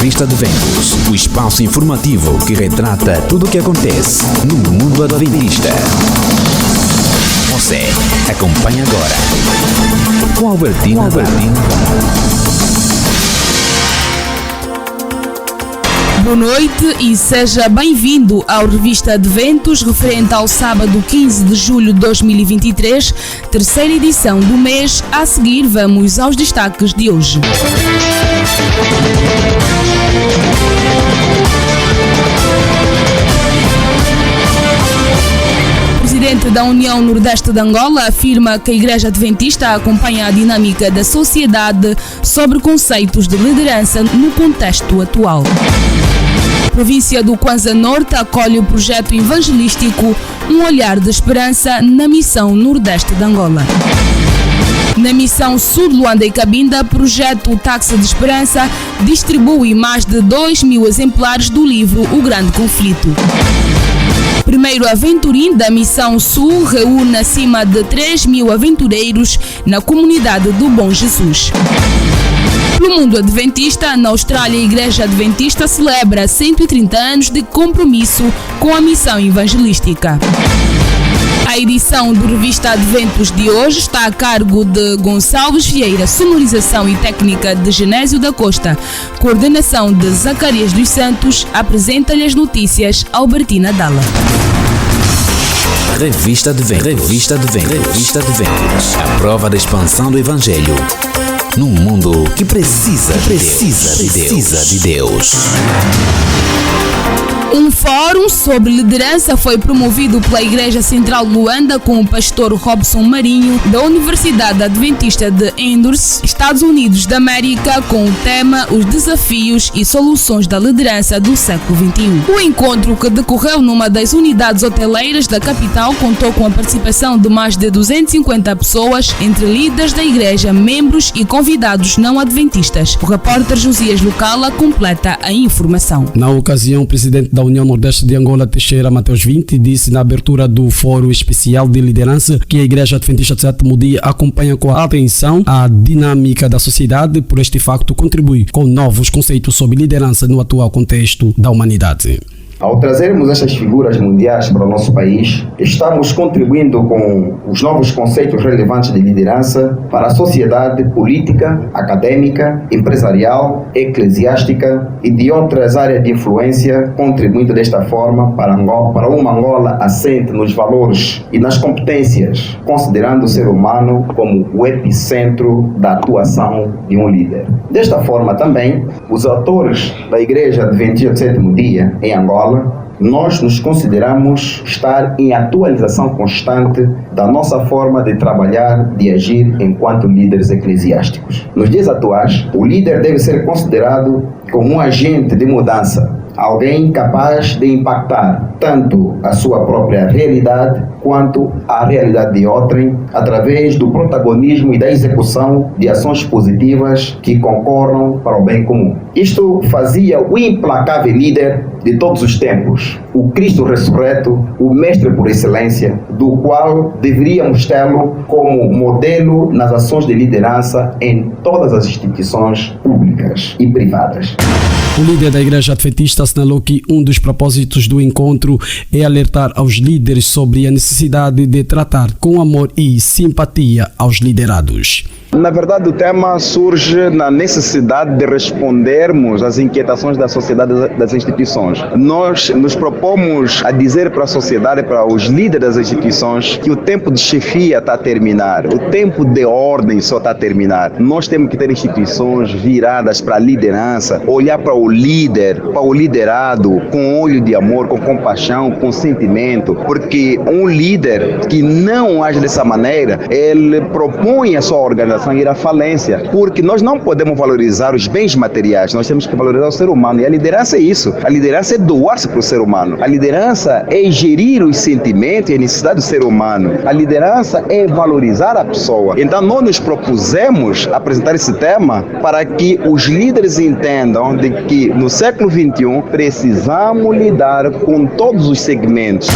Revista de Ventos, o espaço informativo que retrata tudo o que acontece no mundo adventista. Você acompanha agora com Albertina. Boa noite e seja bem-vindo ao Revista de Ventos, referente ao sábado 15 de julho de 2023, terceira edição do mês. A seguir, vamos aos destaques de hoje. O presidente da União Nordeste de Angola afirma que a Igreja Adventista acompanha a dinâmica da sociedade sobre conceitos de liderança no contexto atual. A província do Kwanza Norte acolhe o projeto evangelístico Um Olhar de Esperança na Missão Nordeste de Angola. Na Missão Sul de Luanda e Cabinda, o projeto Táxi de Esperança distribui mais de 2.000 exemplares do livro O Grande Conflito. Primeiro aventurim da Missão Sul reúne acima de 3.000 aventureiros na comunidade do Bom Jesus. No mundo adventista, na Austrália, a Igreja Adventista celebra 130 anos de compromisso com a missão evangelística. A edição do Revista Adventos de hoje está a cargo de Gonçalves Vieira, sonorização e técnica de Genésio da Costa, coordenação de Zacarias dos Santos. Apresenta-lhe as notícias Albertina Dalla. Revista de Ventos. A prova da expansão do Evangelho num mundo que precisa de Deus. Um fórum sobre liderança foi promovido pela Igreja Central de Luanda com o pastor Robson Marinho, da Universidade Adventista de Andrews, Estados Unidos da América, com o tema Os Desafios e Soluções da Liderança do Século XXI. O encontro, que decorreu numa das unidades hoteleiras da capital, contou com a participação de mais de 250 pessoas, entre líderes da igreja, membros e convidados não adventistas. O repórter Josias Lucala completa a informação. Na ocasião, o presidente da União Nordeste de Angola, Teixeira Mateus 20, disse na abertura do Fórum Especial de Liderança que a Igreja Adventista do Sétimo Dia acompanha com atenção a dinâmica da sociedade, por este facto contribui com novos conceitos sobre liderança no atual contexto da humanidade. Ao trazermos estas figuras mundiais para o nosso país, estamos contribuindo com os novos conceitos relevantes de liderança para a sociedade política, acadêmica, empresarial, eclesiástica e de outras áreas de influência, contribuindo desta forma para uma Angola assente nos valores e nas competências, considerando o ser humano como o epicentro da atuação de um líder. Desta forma também, os autores da Igreja Adventista do Sétimo Dia em Angola, nós nos consideramos estar em atualização constante da nossa forma de trabalhar, de agir enquanto líderes eclesiásticos. Nos dias atuais, o líder deve ser considerado como um agente de mudança, alguém capaz de impactar tanto a sua própria realidade quanto a realidade de outrem, através do protagonismo e da execução de ações positivas que concorram para o bem comum. Isto fazia o implacável líder de todos os tempos, o Cristo ressurreto, o mestre por excelência, do qual deveríamos tê-lo como modelo nas ações de liderança em todas as instituições públicas e privadas. O líder da Igreja Adventista assinalou que um dos propósitos do encontro é alertar aos líderes sobre a necessidade de tratar com amor e simpatia aos liderados. Na verdade, o tema surge na necessidade de respondermos às inquietações da sociedade e das instituições. Nós nos propomos a dizer para a sociedade, para os líderes das instituições, que o tempo de chefia está a terminar, o tempo de ordem só está a terminar. Nós temos que ter instituições viradas para a liderança, olhar para o líder, para o liderado, com olho de amor, com compaixão, com sentimento, porque um líder que não age dessa maneira, ele propõe a sua organização ir à falência, porque nós não podemos valorizar os bens materiais, nós temos que valorizar o ser humano, e a liderança é isso, a liderança é doar-se para o ser humano, a liderança é gerir os sentimentos e a necessidade do ser humano, a liderança é valorizar a pessoa. Então nós nos propusemos apresentar esse tema para que os líderes entendam de que no século XXI precisamos lidar com todos os segmentos.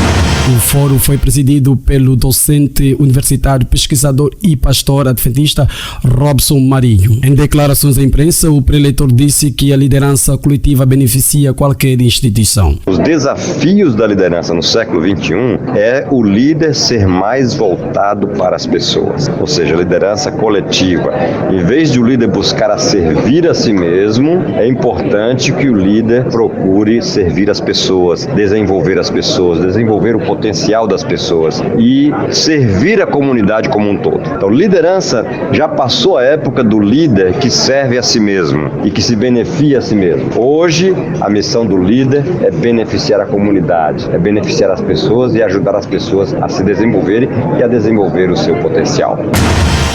O fórum foi presidido pelo docente universitário, pesquisador e pastor adventista Robson Marinho. Em declarações à imprensa, o preleitor disse que a liderança coletiva beneficia qualquer instituição. Os desafios da liderança no século XXI é o líder ser mais voltado para as pessoas, ou seja, a liderança coletiva. Em vez de o líder buscar a servir a si mesmo, é importante que o líder procure servir as pessoas, desenvolver as pessoas, desenvolver o potencial das pessoas e servir a comunidade como um todo. Então, liderança já passou a época do líder que serve a si mesmo e que se beneficia a si mesmo. Hoje, a missão do líder é beneficiar a comunidade, é beneficiar as pessoas e ajudar as pessoas a se desenvolverem e a desenvolver o seu potencial.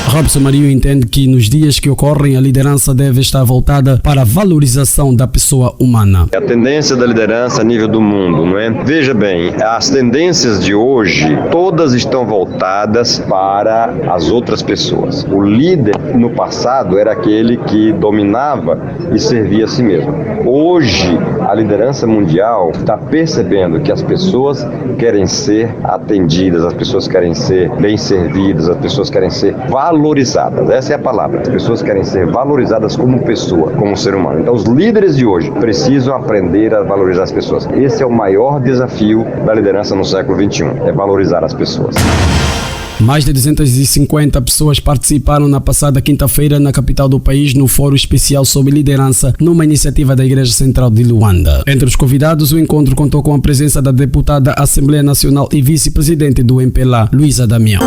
Robson Marinho entende que nos dias que ocorrem a liderança deve estar voltada para a valorização da pessoa humana. A tendência da liderança a nível do mundo, não é? Veja bem, as tendências de hoje, todas estão voltadas para as outras pessoas. O líder no passado era aquele que dominava e servia a si mesmo. Hoje, a liderança mundial está percebendo que as pessoas querem ser atendidas, as pessoas querem ser bem servidas, as pessoas querem ser valorizadas. Essa é a palavra. As pessoas querem ser valorizadas como pessoa, como ser humano. Então, os líderes de hoje precisam aprender a valorizar as pessoas. Esse é o maior desafio da liderança no século XXI, é valorizar as pessoas. Mais de 250 pessoas participaram na passada quinta-feira na capital do país no Fórum Especial sobre Liderança, numa iniciativa da Igreja Central de Luanda. Entre os convidados, o encontro contou com a presença da deputada da Assembleia Nacional e vice-presidente do MPLA, Luísa Damião.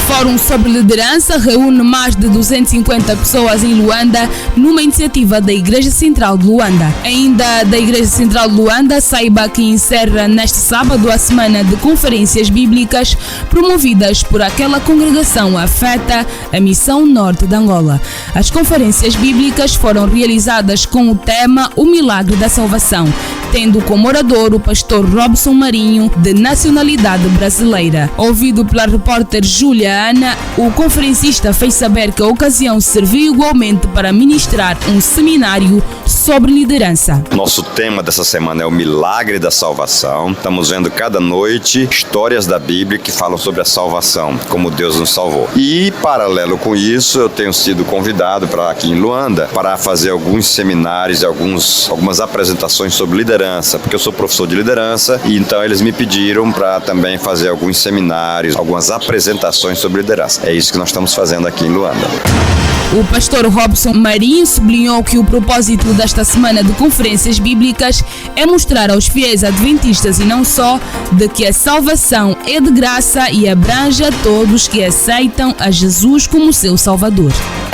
Fórum sobre Liderança reúne mais de 250 pessoas em Luanda numa iniciativa da Igreja Central de Luanda. Ainda da Igreja Central de Luanda, saiba que encerra neste sábado a semana de conferências bíblicas promovidas por aquela congregação afeta a Missão Norte de Angola. As conferências bíblicas foram realizadas com o tema O Milagre da Salvação, tendo como orador o pastor Robson Marinho, de nacionalidade brasileira. Ouvido pela repórter Júlia Ana, o conferencista fez saber que a ocasião serviu igualmente para ministrar um seminário sobre liderança. Nosso tema dessa semana é o Milagre da Salvação. Estamos vendo cada noite histórias da Bíblia que falam sobre a salvação, como Deus nos salvou. E, paralelo com isso, eu tenho sido convidado para aqui em Luanda para fazer alguns seminários, algumas apresentações sobre liderança, porque eu sou professor de liderança e então eles me pediram para também fazer alguns seminários, algumas apresentações sobre liderança. É isso que nós estamos fazendo aqui em Luanda. O pastor Robson Marinho sublinhou que o propósito desta semana de conferências bíblicas é mostrar aos fiéis adventistas e não só, de que a salvação é de graça e abrange a todos que aceitam a Jesus como seu Salvador.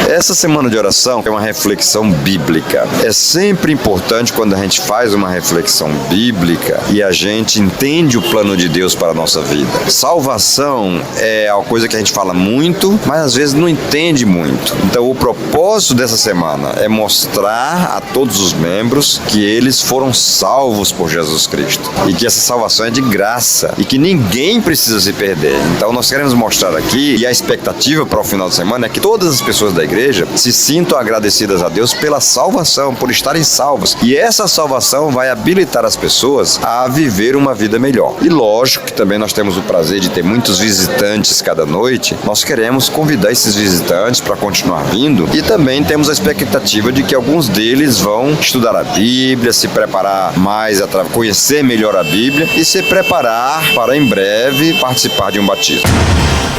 Essa semana de oração é uma reflexão bíblica. É sempre importante quando a gente faz uma reflexão bíblica e a gente entende o plano de Deus para a nossa vida. Salvação é uma coisa que a gente fala muito, mas às vezes não entende muito. Então o propósito dessa semana é mostrar a todos os membros que eles foram salvos por Jesus Cristo e que essa salvação é de graça e que ninguém precisa se perder. Então nós queremos mostrar aqui, e a expectativa para o final de semana é que todas as pessoas da igreja se sintam agradecidas a Deus pela salvação, por estarem salvos. E essa salvação vai habilitar as pessoas a viver uma vida melhor. E lógico que também nós temos o prazer de ter muitos visitantes cada noite. Nós queremos convidar esses visitantes para continuar vindo e também temos a expectativa de que alguns deles vão estudar a Bíblia, se preparar mais, conhecer melhor a Bíblia e se preparar para em breve participar de um batismo.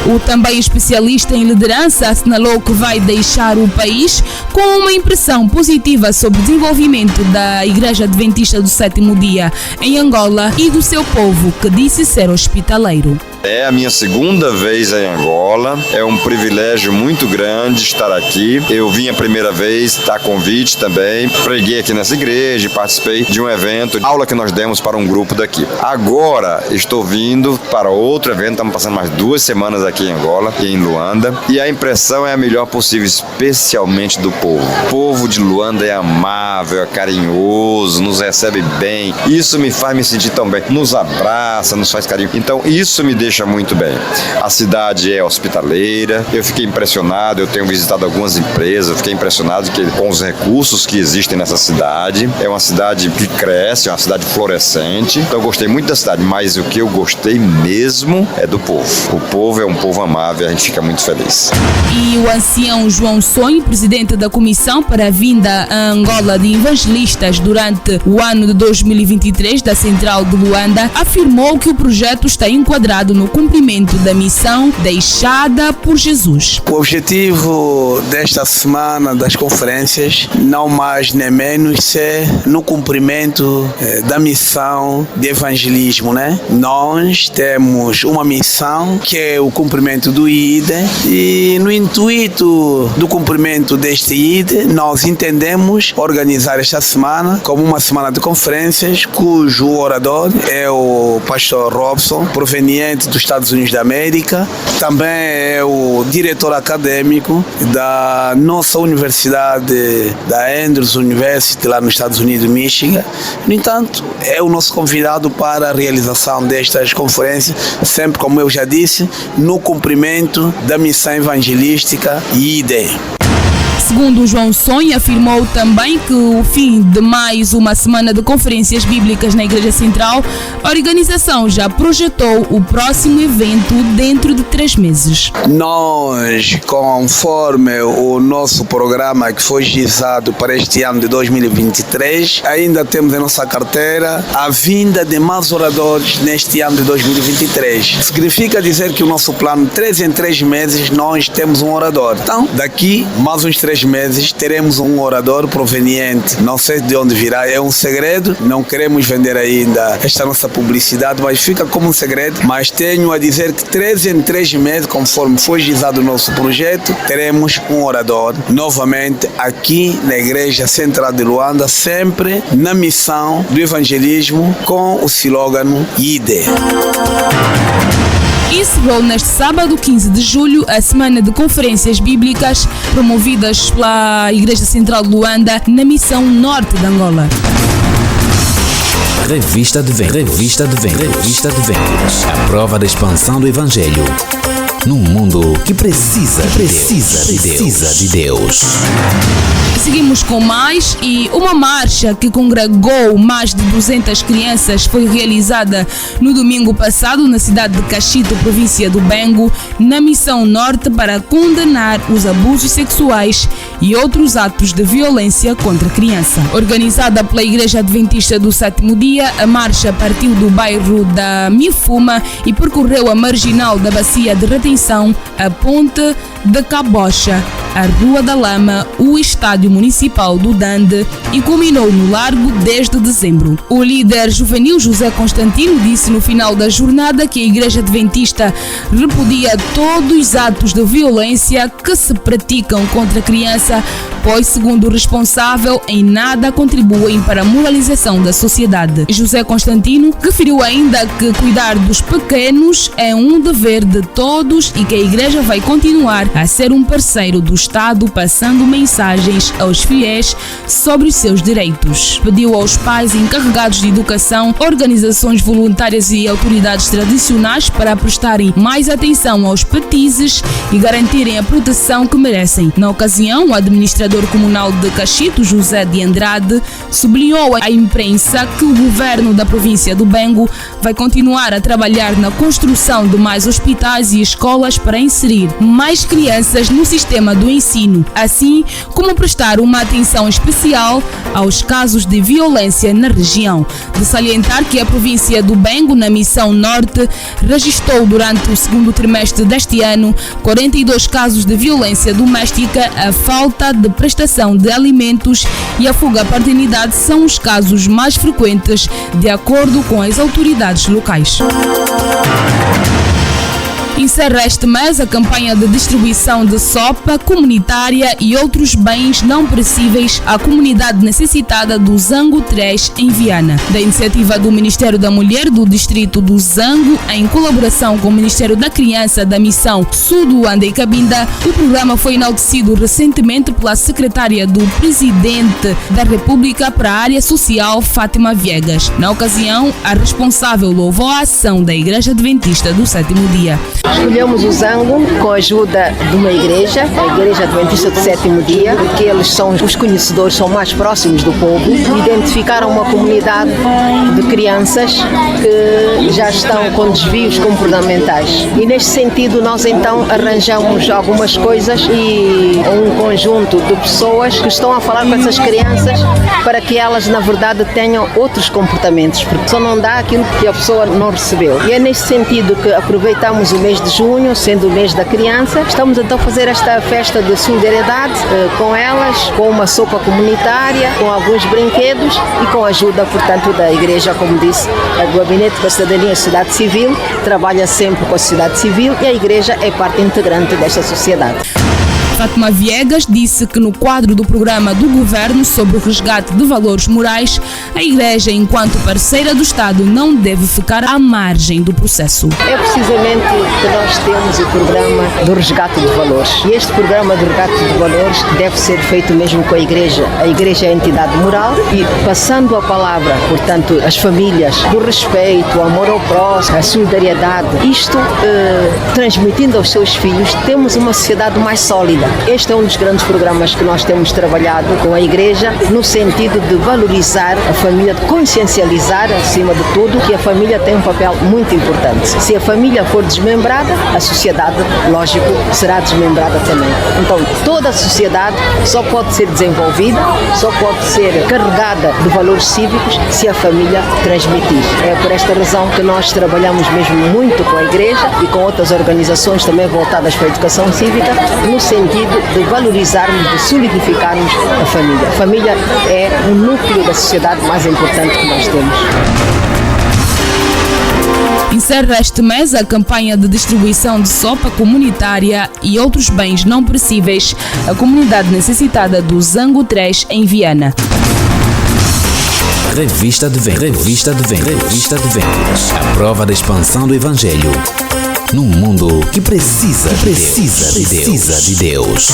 O também especialista em liderança assinalou que vai deixar o país com uma impressão positiva sobre o desenvolvimento da Igreja Adventista do Sétimo Dia em Angola e do seu povo, que disse ser hospitaleiro. É a minha segunda vez em Angola, é um privilégio muito grande estar aqui. Eu vim a primeira vez, a convite também, preguei aqui nessa igreja e participei de um evento, aula que nós demos para um grupo daqui. Agora estou vindo para outro evento, estamos passando mais 2 semanas aqui em Angola e em Luanda, e a impressão é a melhor possível, especialmente do povo. O povo de Luanda é amável, é carinhoso, nos recebe bem, isso me faz me sentir tão bem, nos abraça, nos faz carinho, então isso me deixa deixa muito bem. A cidade é hospitaleira, eu fiquei impressionado, eu tenho visitado algumas empresas, fiquei impressionado com os recursos que existem nessa cidade. É uma cidade que cresce, é uma cidade florescente, então eu gostei muito da cidade, mas o que eu gostei mesmo é do povo. O povo é um povo amável, a gente fica muito feliz. E o ancião João Sonho, presidente da Comissão para a Vinda a Angola de Evangelistas durante o ano de 2023 da Central de Luanda, afirmou que o projeto está enquadrado no cumprimento da missão deixada por Jesus. O objetivo desta semana das conferências, não mais nem menos, é no cumprimento da missão de evangelismo, né? Nós temos uma missão que é o cumprimento do ID, e no intuito do cumprimento deste ID, nós entendemos organizar esta semana como uma semana de conferências, cujo orador é o pastor Robson, proveniente dos Estados Unidos da América. Também é o diretor acadêmico da nossa universidade, da Andrews University, lá nos Estados Unidos, Michigan. No entanto, é o nosso convidado para a realização destas conferências, sempre, como eu já disse, no cumprimento da missão evangelística IDE. Segundo João Sonho, afirmou também que o fim de mais uma semana de conferências bíblicas na Igreja Central, a organização já projetou o próximo evento dentro de 3 meses. Nós, conforme o nosso programa que foi gizado para este ano de 2023, ainda temos em nossa carteira a vinda de mais oradores neste ano de 2023. Significa dizer que o nosso plano, 3 em 3 meses, nós temos um orador. Então, daqui mais uns 3 meses teremos um orador proveniente, não sei de onde virá, é um segredo, não queremos vender ainda esta nossa publicidade, mas fica como um segredo. Mas tenho a dizer que 3 em 3 meses, conforme foi gizado o nosso projeto, teremos um orador novamente aqui na Igreja Central de Luanda, sempre na missão do evangelismo, com o slogan IDE. Encerrou neste sábado, 15 de julho, a semana de conferências bíblicas promovidas pela Igreja Central de Luanda na Missão Norte de Angola. Revista de Ventos. A prova da expansão do Evangelho num mundo que precisa de Deus. Seguimos com mais, e uma marcha que congregou mais de 200 crianças foi realizada no domingo passado na cidade de Cachito, província do Bengo, na Missão Norte, para condenar os abusos sexuais e outros atos de violência contra a criança. Organizada pela Igreja Adventista do Sétimo Dia, a marcha partiu do bairro da Mifuma e percorreu a marginal da Bacia de Retenção, a Ponte de Cabocha, a Rua da Lama, o Estádio Municipal do Dande e culminou no Largo desde dezembro. O líder juvenil José Constantino disse no final da jornada que a Igreja Adventista repudia todos os atos de violência que se praticam contra a criança, pois, segundo o responsável, em nada contribuem para a moralização da sociedade. José Constantino referiu ainda que cuidar dos pequenos é um dever de todos e que a Igreja vai continuar a ser um parceiro do Estado, passando mensagens aos fiéis sobre os seus direitos. Pediu aos pais encarregados de educação, organizações voluntárias e autoridades tradicionais para prestarem mais atenção aos petizes e garantirem a proteção que merecem. Na ocasião, o administrador comunal de Cachito, José de Andrade, sublinhou à imprensa que o governo da província do Bengo vai continuar a trabalhar na construção de mais hospitais e escolas para inserir mais crianças no sistema do ensino, assim como prestar uma atenção especial aos casos de violência na região. De salientar que a província do Bengo, na Missão Norte, registrou durante o segundo trimestre deste ano 42 casos de violência doméstica, a falta de prestação de alimentos e a fuga à paternidade são os casos mais frequentes, de acordo com as autoridades locais. Encerra este mês a campanha de distribuição de sopa comunitária e outros bens não perecíveis à comunidade necessitada do Zango 3 em Viana. Da iniciativa do Ministério da Mulher do Distrito do Zango, em colaboração com o Ministério da Criança da Missão Sul de Luanda e Cabinda, o programa foi enaltecido recentemente pela secretária do Presidente da República para a área social, Fátima Viegas. Na ocasião, a responsável louvou a ação da Igreja Adventista do Sétimo Dia. Escolhemos o Zango com a ajuda de uma igreja, a Igreja Adventista do Sétimo Dia, porque eles são os conhecedores, são mais próximos do povo. Identificaram uma comunidade de crianças que já estão com desvios comportamentais. E neste sentido nós então arranjamos algumas coisas e um conjunto de pessoas que estão a falar com essas crianças para que elas na verdade tenham outros comportamentos, porque só não dá aquilo que a pessoa não recebeu. E é neste sentido que aproveitamos o mês de junho, sendo o mês da criança. Estamos então a fazer esta festa de solidariedade com elas, com uma sopa comunitária, com alguns brinquedos e com a ajuda, portanto, da igreja, como disse, o Gabinete da Cidadania e Sociedade Civil trabalha sempre com a sociedade civil e a igreja é parte integrante desta sociedade. Fátima Viegas disse que no quadro do programa do Governo sobre o resgate de valores morais, a Igreja, enquanto parceira do Estado, não deve ficar à margem do processo. É precisamente que nós temos o programa do resgate de valores. E este programa de resgate de valores deve ser feito mesmo com a Igreja. A Igreja é a entidade moral e passando a palavra, portanto, às famílias, do respeito, o amor ao próximo, a solidariedade, isto transmitindo aos seus filhos, temos uma sociedade mais sólida. Este é um dos grandes programas que nós temos trabalhado com a Igreja, no sentido de valorizar a família, de consciencializar, acima de tudo, que a família tem um papel muito importante. Se a família for desmembrada, a sociedade, lógico, será desmembrada também. Então, toda a sociedade só pode ser desenvolvida, só pode ser carregada de valores cívicos se a família transmitir. É por esta razão que nós trabalhamos mesmo muito com a Igreja e com outras organizações também voltadas para a educação cívica, no sentido de valorizarmos, de solidificarmos a família. A família é o núcleo da sociedade mais importante que nós temos. Encerra este mês a campanha de distribuição de sopa comunitária e outros bens não perecíveis à comunidade necessitada do Zango 3 em Viana. Revista de Ventos. Revista de Ventos. Revista de Ventos. A prova da expansão do Evangelho num mundo que precisa de Deus.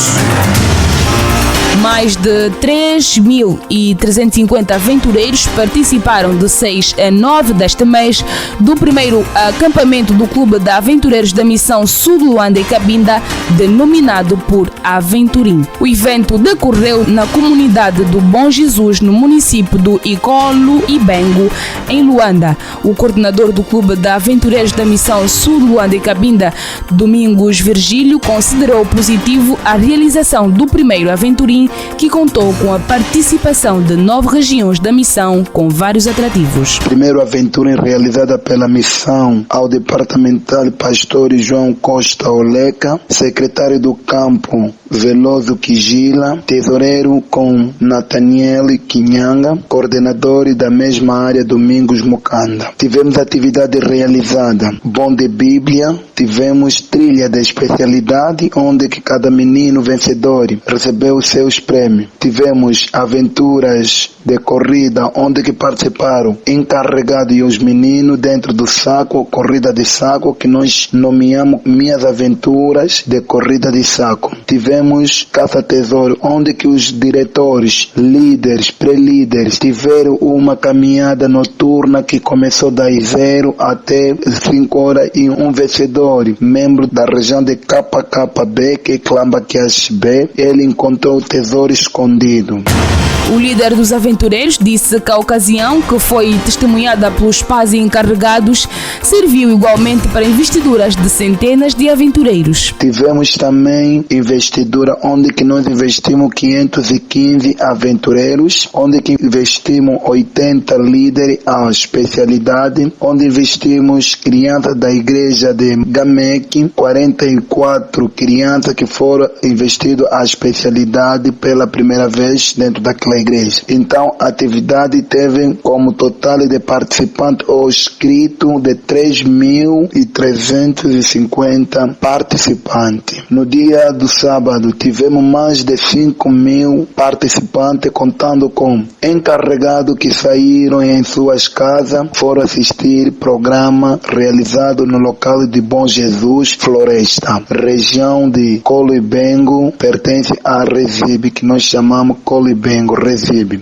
Mais de 3.350 aventureiros participaram de 6 a 9 deste mês do primeiro acampamento do Clube de Aventureiros da Missão Sul de Luanda e Cabinda, denominado por Aventurim. O evento decorreu na comunidade do Bom Jesus, no município do Icolo e Bengo, em Luanda. O coordenador do Clube de Aventureiros da Missão Sul de Luanda e Cabinda, Domingos Virgílio, considerou positivo a realização do primeiro Aventurim, que contou com a participação de 9 regiões da missão, com vários atrativos. Primeiro aventura realizada pela missão ao departamental pastor João Costa Oleca, secretário do campo Veloso Quigila, tesoureiro com Nathaniel Quinhanga, coordenador da mesma área Domingos Mocanda. Tivemos atividade realizada, bom de Bíblia, tivemos trilha de especialidade, onde que cada menino vencedor recebeu os seus prêmios. Tivemos aventuras de corrida, onde que participaram encarregados e os meninos dentro do saco, corrida de saco, que nós nomeamos Minhas Aventuras de Corrida de Saco. Tivemos caça-tesouro, onde que os diretores, líderes, pré-líderes tiveram uma caminhada noturna que começou das 0 até 5 horas e um vencedor, membro da região de KKB, que é Clambaquias B, ele encontrou o tesouro escondido. O líder dos aventureiros disse que a ocasião, que foi testemunhada pelos pais encarregados, serviu igualmente para investiduras de centenas de aventureiros. Tivemos também investidura onde que nós investimos 515 aventureiros, onde que investimos 80 líderes à especialidade, onde investimos crianças da igreja de Gamec, 44 crianças que foram investidas à especialidade pela primeira vez dentro da classe. pela igreja. Então a atividade teve como total de participantes ou inscritos de 3.350 participantes. No dia do sábado tivemos mais de 5.000 participantes, contando com encarregados que saíram em suas casas, foram assistir programa realizado no local de Bom Jesus Floresta, região de Colibengo, pertence a Recife, que nós chamamos Colibengo, Recife.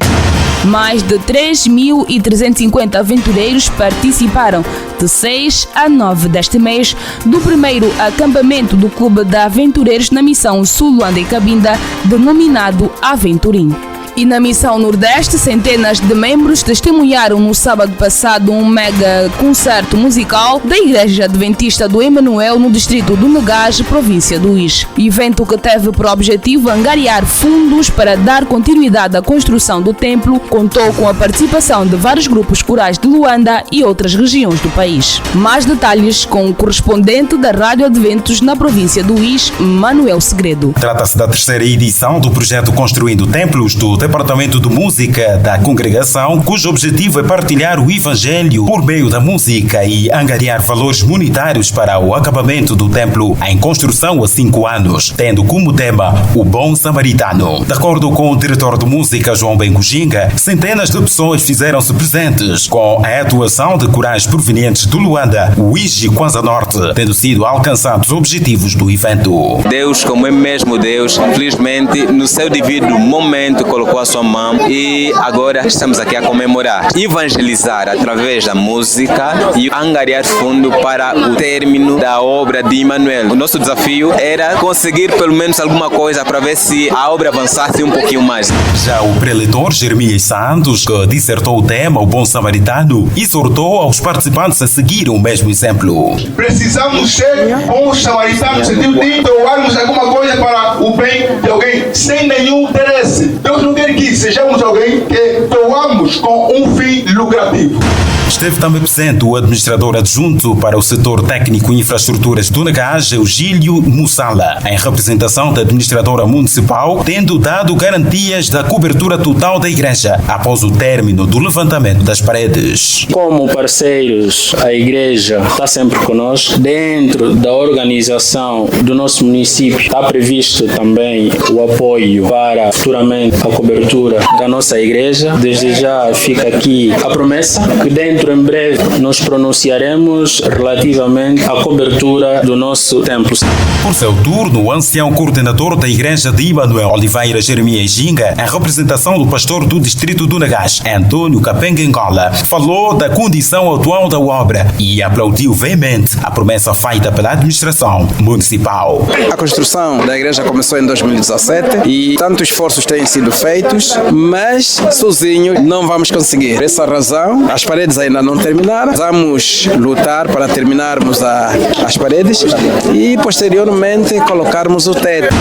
Mais de 3.350 aventureiros participaram de 6 a 9 deste mês do primeiro acampamento do Clube de Aventureiros na Missão Sul Luanda e Cabinda, denominado Aventurim. E na Missão Nordeste, centenas de membros testemunharam no sábado passado um mega concerto musical da Igreja Adventista do Emanuel no distrito do Negás, província do Uís. Evento que teve por objetivo angariar fundos para dar continuidade à construção do templo, contou com a participação de vários grupos corais de Luanda e outras regiões do país. Mais detalhes com o correspondente da Rádio Adventos na província do Uís, Manuel Segredo. Trata-se da terceira edição do projeto Construindo Templos do Departamento de Música da Congregação, cujo objetivo é partilhar o Evangelho por meio da música e angariar valores monetários para o acabamento do templo em construção há 5 anos, tendo como tema o Bom Samaritano. De acordo com o diretor de música João Bengujinga, centenas de pessoas fizeram-se presentes com a atuação de corais provenientes de Luanda, Uís e Kwanza Norte, tendo sido alcançados os objetivos do evento. Deus, como é mesmo Deus, felizmente no seu devido momento colocou a sua mão e agora estamos aqui a comemorar, evangelizar através da música e angariar fundo para o término da obra de Emanuel. O nosso desafio era conseguir pelo menos alguma coisa para ver se a obra avançasse um pouquinho mais. Já o preletor Jeremias Santos, que dissertou o tema O Bom Samaritano, exortou aos participantes a seguir o mesmo exemplo. Precisamos ser bons samaritanos, no sentido de doarmos alguma coisa para o bem de alguém, sem nenhum interesse. Deus não quer que sejamos alguém que doamos com um fim lucrativo. Esteve também presente o administrador adjunto para o setor técnico e infraestruturas do Negás, Eugílio Mussala, em representação da administradora municipal, tendo dado garantias da cobertura total da igreja após o término do levantamento das paredes. Como parceiros, a igreja está sempre conosco. Dentro da organização do nosso município está previsto também o apoio para futuramente a cobertura da nossa igreja. Desde já fica aqui a promessa que dentro em breve nos pronunciaremos relativamente à cobertura do nosso templo. Por seu turno, o ancião coordenador da igreja de Emanuel, Oliveira Jeremias Ginga, em representação do pastor do distrito do Negás, Antônio Capenga Angola, falou da condição atual da obra e aplaudiu veemente a promessa feita pela administração municipal. A construção da igreja começou em 2017 e tantos esforços têm sido feitos, mas sozinho não vamos conseguir. Por essa razão, as paredes ainda não terminaram. Vamos lutar para terminarmos as paredes e posteriormente colocarmos o teto.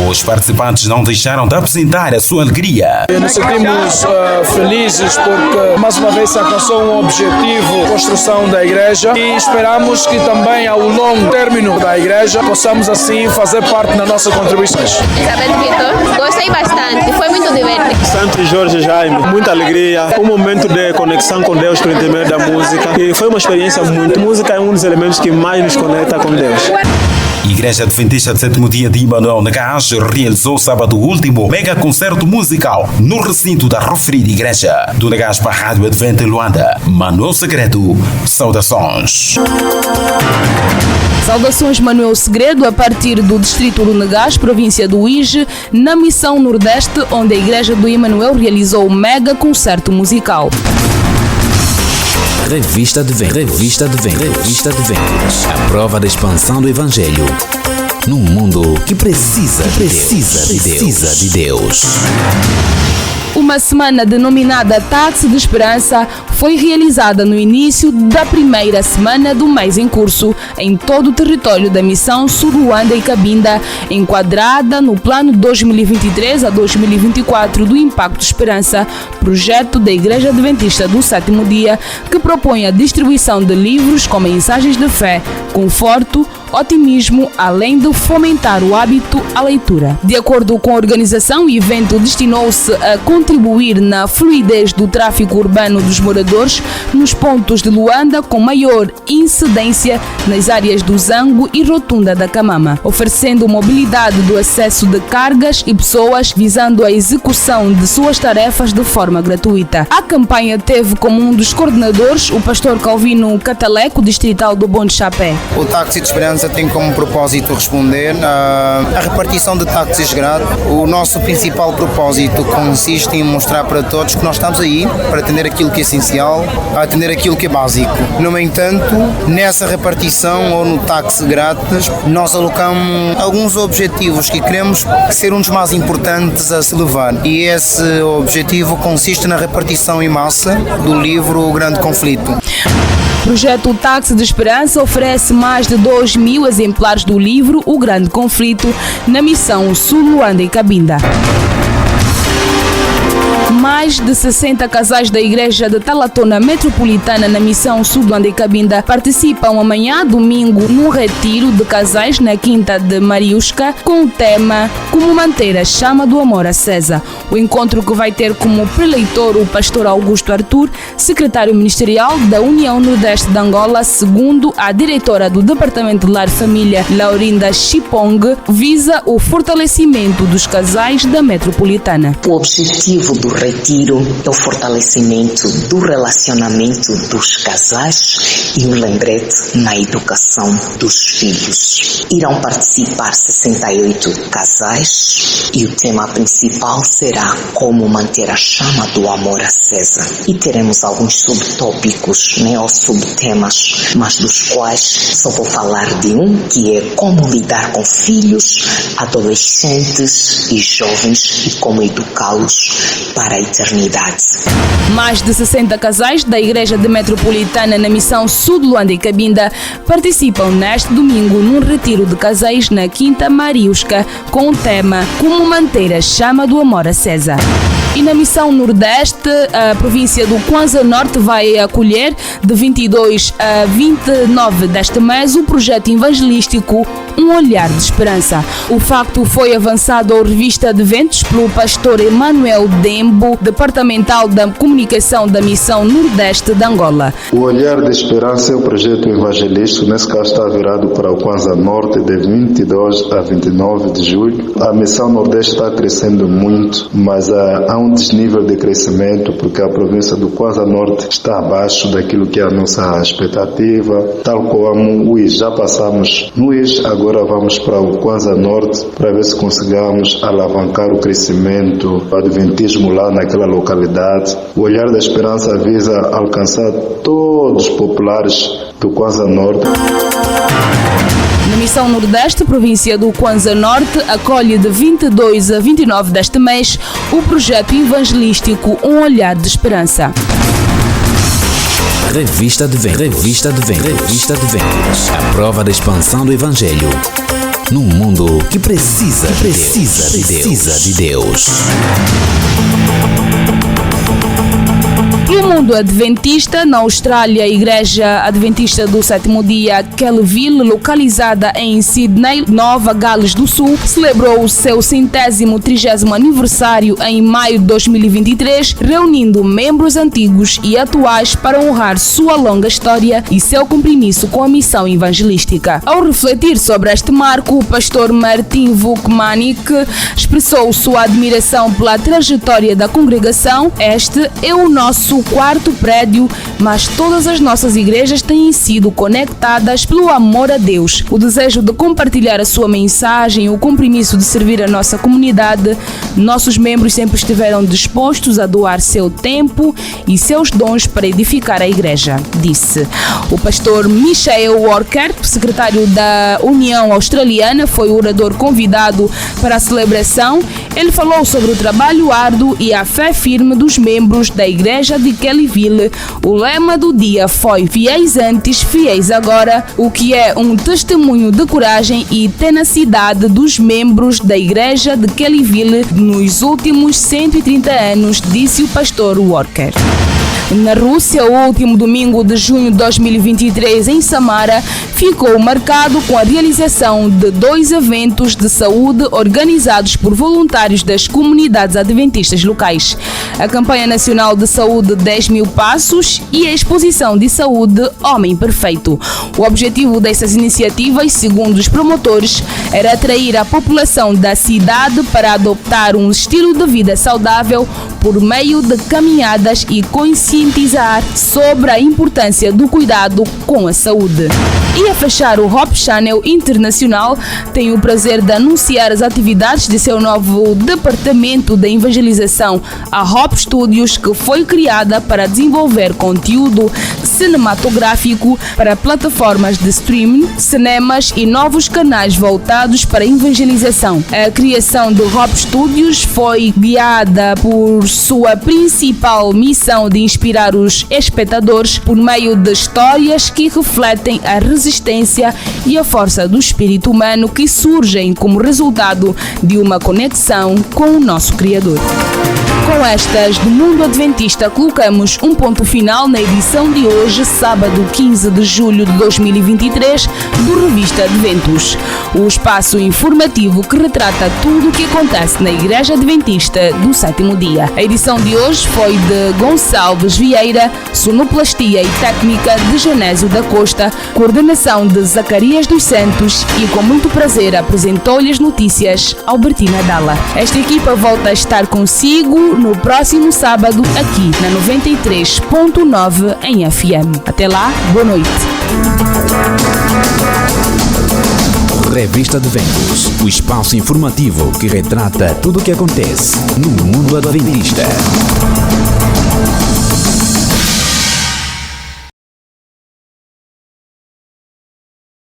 Os participantes não deixaram de apresentar a sua alegria. Nos sentimos felizes porque mais uma vez se alcançou um objetivo, construção da igreja, e esperamos que também ao longo término da igreja possamos assim fazer parte das nossas contribuições. Isabel Vitor, gostei bastante, foi muito divertido. Santo Jorge Jaime, muita alegria, um momento de conexão com Deus por intermédio da música, e foi uma experiência muito. Música é um dos elementos que mais nos conecta com Deus. Igreja Adventista do Sétimo Dia de Emanuel Negás realizou sábado último mega concerto musical no recinto da referida igreja. Do Negás para a Rádio Advento em Luanda, Manuel Segredo, saudações. Saudações, Manuel Segredo, a partir do distrito do Negás, província do Uís, na Missão Nordeste, onde a Igreja do Emanuel realizou o mega concerto musical. Revista Adventos. A prova da expansão do Evangelho. Num mundo que precisa de Deus. Uma semana denominada Táxi de Esperança foi realizada no início da primeira semana do mês em curso em todo o território da missão Sul Luanda e Cabinda, enquadrada no plano 2023 a 2024 do Impacto Esperança, projeto da Igreja Adventista do Sétimo Dia, que propõe a distribuição de livros com mensagens de fé, conforto, otimismo, além de fomentar o hábito à leitura. De acordo com a organização, o evento destinou-se a contribuir na fluidez do tráfego urbano dos moradores nos pontos de Luanda com maior incidência nas áreas do Zango e Rotunda da Camama, oferecendo mobilidade do acesso de cargas e pessoas, visando a execução de suas tarefas de forma gratuita. A campanha teve como um dos coordenadores o pastor Calvino Cataleco, distrital do Bonde Chapé. O táxi de esperança tem como propósito responder à repartição de táxis grátis. O nosso principal propósito consiste em mostrar para todos que nós estamos aí para atender aquilo que é essencial, a atender aquilo que é básico. No entanto, nessa repartição ou no táxi grátis, nós alocamos alguns objetivos que queremos ser um dos mais importantes a se levar. E esse objetivo consiste na repartição em massa do livro O Grande Conflito. O projeto Táxi de Esperança oferece mais de 2.000 exemplares do livro O Grande Conflito na missão Sul Luanda e Cabinda. Mais de 60 casais da Igreja de Talatona Metropolitana na missão Sul Luanda e Cabinda participam amanhã, domingo, num retiro de casais na Quinta de Mariusca com o tema Como Manter a Chama do Amor Acesa. O encontro, que vai ter como preleitor o pastor Augusto Arthur, secretário ministerial da União Nordeste de Angola, segundo a diretora do Departamento de Lar e Família, Laurinda Chipong, visa o fortalecimento dos casais da metropolitana. O objetivo do retiro é o fortalecimento do relacionamento dos casais e um lembrete na educação dos filhos. Irão participar 68 casais e o tema principal será como manter a chama do amor acesa. E teremos alguns subtópicos, ou subtemas, mas dos quais só vou falar de um, que é como lidar com filhos, adolescentes e jovens e como educá-los para a eternidade. Mais de 60 casais da Igreja de Metropolitana na missão Sul Luanda e Cabinda participam neste domingo num retiro de casais na Quinta Mariusca com o tema Como Manter a Chama do Amor Acesa. E na missão Nordeste, a província do Kwanza Norte vai acolher de 22 a 29 deste mês o projeto evangelístico Um Olhar de Esperança. O facto foi avançado à revista de eventos pelo pastor Emanuel Dembo, departamental da comunicação da missão Nordeste de Angola. O Olhar de Esperança é o projeto evangelístico, nesse caso está virado para o Kwanza Norte de 22 a 29 de julho. A missão Nordeste está crescendo muito, mas há um desnível de crescimento porque a província do Kwanza Norte está abaixo daquilo que é a nossa expectativa, tal como o IS. Já passamos no IS, agora vamos para o Kwanza Norte para ver se consigamos alavancar o crescimento do adventismo lá naquela localidade. O Olhar da Esperança visa alcançar todos os populares do Kwanza Norte. Na missão Nordeste, província do Kwanza Norte acolhe de 22 a 29 deste mês o projeto evangelístico Um Olhar de Esperança. Revista de Ventos. A prova da expansão do Evangelho num mundo que precisa de Deus. No mundo adventista, na Austrália, a Igreja Adventista do Sétimo Dia Kellyville, localizada em Sydney, Nova Gales do Sul, celebrou o seu 130º aniversário em maio de 2023, reunindo membros antigos e atuais para honrar sua longa história e seu compromisso com a missão evangelística. Ao refletir sobre este marco, o pastor Martin Vukmanik expressou sua admiração pela trajetória da congregação. Este é o nosso quarto prédio, mas todas as nossas igrejas têm sido conectadas pelo amor a Deus, o desejo de compartilhar a sua mensagem, o compromisso de servir a nossa comunidade. Nossos membros sempre estiveram dispostos a doar seu tempo e seus dons para edificar a igreja, disse. O pastor Michael Walker, secretário da União Australiana, foi o orador convidado para a celebração. Ele falou sobre o trabalho árduo e a fé firme dos membros da igreja de Kellyville. O lema do dia foi "Fiéis antes, fiéis agora", o que é um testemunho de coragem e tenacidade dos membros da igreja de Kellyville nos últimos 130 anos, disse o pastor Walker. Na Rússia, o último domingo de junho de 2023 em Samara ficou marcado com a realização de 2 eventos de saúde organizados por voluntários das comunidades adventistas locais. A campanha nacional de saúde 10.000 Passos e a exposição de saúde Homem Perfeito. O objetivo dessas iniciativas, segundo os promotores, era atrair a população da cidade para adoptar um estilo de vida saudável por meio de caminhadas e conscientizar sobre a importância do cuidado com a saúde. E a fechar, o Hope Channel Internacional tem o prazer de anunciar as atividades de seu novo departamento de evangelização, a Hope Studios, que foi criada para desenvolver conteúdo cinematográfico para plataformas de streaming, cinemas e novos canais voltados para a evangelização. A criação do Hope Studios foi guiada por sua principal missão de inspirar os espectadores por meio de histórias que refletem a resistência e a força do espírito humano que surgem como resultado de uma conexão com o nosso Criador. Com estas do Mundo Adventista, colocamos um ponto final na edição de hoje, sábado 15 de julho de 2023, do Revista Adventus, o espaço informativo que retrata tudo o que acontece na Igreja Adventista do Sétimo Dia. A edição de hoje foi de Gonçalves Vieira, sonoplastia e técnica de Genésio da Costa, coordenação de Zacarias dos Santos e, com muito prazer, apresentou-lhe as notícias Albertina Dalla. Esta equipa volta a estar consigo no próximo sábado aqui na 93.9 em FM. Até lá, boa noite. Revista Adventus, o espaço informativo que retrata tudo o que acontece no mundo adventista.